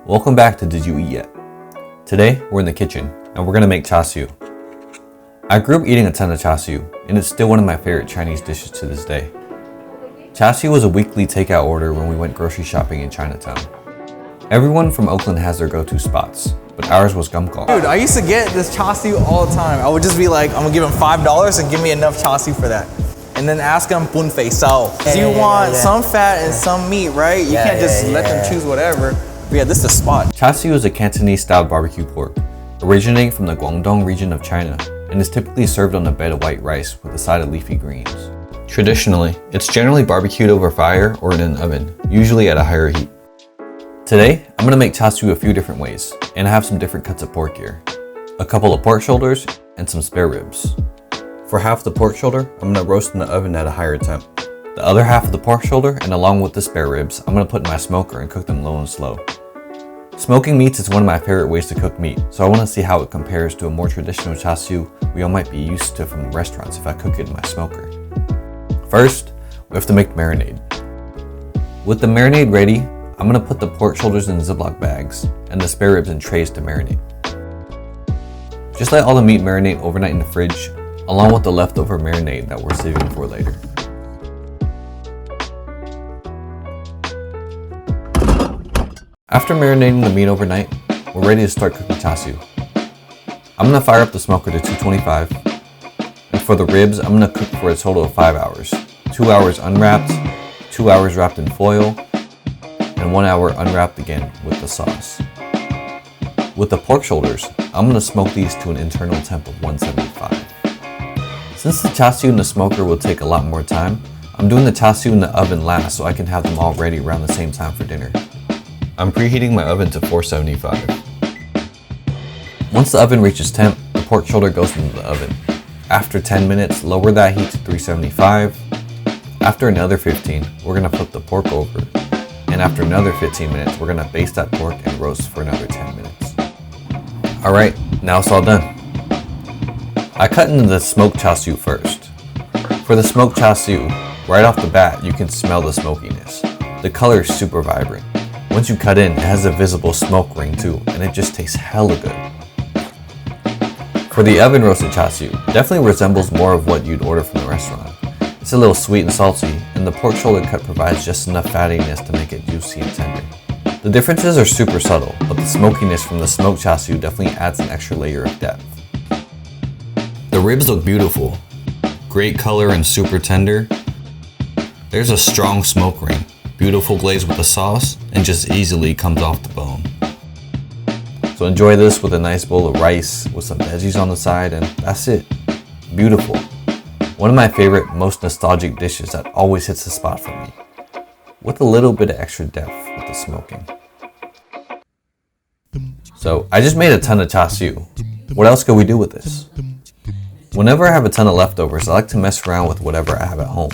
Welcome back to Did You Eat Yet? Today, we're in the kitchen, and we're gonna make char siu. I grew up eating a ton of char siu, and it's still one of my favorite Chinese dishes to this day. Char siu was a weekly takeout order when we went grocery shopping in Chinatown. Everyone from Oakland has their go-to spots, but ours was gumkong. Dude, I used to get this char siu all the time. I would just be like, I'm gonna give him $5 and give me enough char siu for that. And then ask them, bun fei sao. You want some fat and some meat, right? You can't just let them choose whatever. But yeah, this is the spot. Char siu is a Cantonese-style barbecue pork, originating from the Guangdong region of China, and is typically served on a bed of white rice with a side of leafy greens. Traditionally, it's generally barbecued over fire or in an oven, usually at a higher heat. Today, I'm gonna make char siu a few different ways, and I have some different cuts of pork here. A couple of pork shoulders, and some spare ribs. For half the pork shoulder, I'm gonna roast in the oven at a higher temp. The other half of the pork shoulder, and along with the spare ribs, I'm gonna put in my smoker and cook them low and slow. Smoking meats is one of my favorite ways to cook meat, so I wanna see how it compares to a more traditional char siu we all might be used to from restaurants if I cook it in my smoker. First, we have to make the marinade. With the marinade ready, I'm gonna put the pork shoulders in Ziploc bags and the spare ribs in trays to marinate. Just let all the meat marinate overnight in the fridge, along with the leftover marinade that we're saving for later. After marinating the meat overnight, we're ready to start cooking char siu. I'm gonna fire up the smoker to 225, and for the ribs, I'm gonna cook for a total of 5 hours. 2 hours unwrapped, 2 hours wrapped in foil, and 1 hour unwrapped again with the sauce. With the pork shoulders, I'm gonna smoke these to an internal temp of 175. Since the char siu in the smoker will take a lot more time, I'm doing the char siu in the oven last so I can have them all ready around the same time for dinner. I'm preheating my oven to 475. Once the oven reaches temp, the pork shoulder goes into the oven. After 10 minutes, lower that heat to 375. After another 15, we're gonna flip the pork over. And after another 15 minutes, we're gonna baste that pork and roast for another 10 minutes. Alright, now it's all done. I cut into the smoked char siu first. For the smoked char siu, right off the bat, you can smell the smokiness. The color is super vibrant. Once you cut in, it has a visible smoke ring too, and it just tastes hella good. For the oven roasted char siu, definitely resembles more of what you'd order from the restaurant. It's a little sweet and salty, and the pork shoulder cut provides just enough fattiness to make it juicy and tender. The differences are super subtle, but the smokiness from the smoked char siu definitely adds an extra layer of depth. The ribs look beautiful. Great color and super tender. There's a strong smoke ring. Beautiful glaze with the sauce, and just easily comes off the bone. So enjoy this with a nice bowl of rice with some veggies on the side, and that's it. Beautiful. One of my favorite, most nostalgic dishes that always hits the spot for me, with a little bit of extra depth with the smoking. So I just made a ton of char siu. What else could we do with this? Whenever I have a ton of leftovers, I like to mess around with whatever I have at home.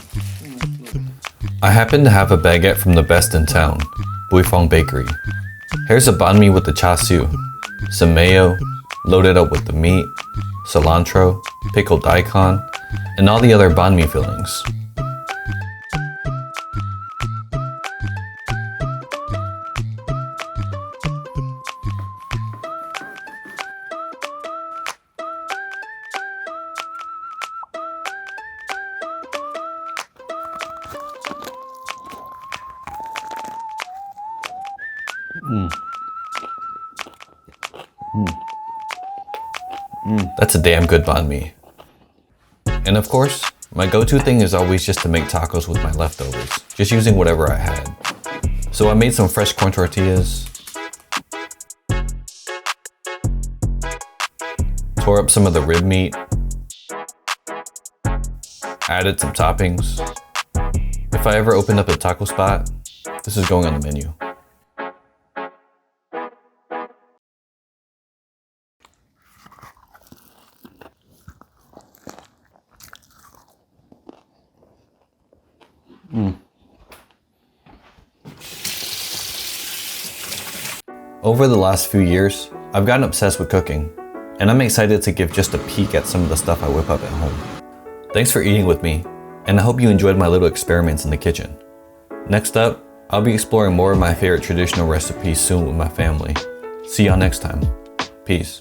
I happen to have a baguette from the best in town, Buifong Bakery. Here's a banh mi with the char siu, some mayo, loaded up with the meat, cilantro, pickled daikon, and all the other banh mi fillings. That's a damn good banh mi. And of course, my go-to thing is always just to make tacos with my leftovers, just using whatever I had. So I made some fresh corn tortillas, tore up some of the rib meat, added some toppings. If I ever open up a taco spot, this is going on the menu. Over the last few years, I've gotten obsessed with cooking, and I'm excited to give just a peek at some of the stuff I whip up at home. Thanks for eating with me, and I hope you enjoyed my little experiments in the kitchen. Next up, I'll be exploring more of my favorite traditional recipes soon with my family. See y'all next time. Peace.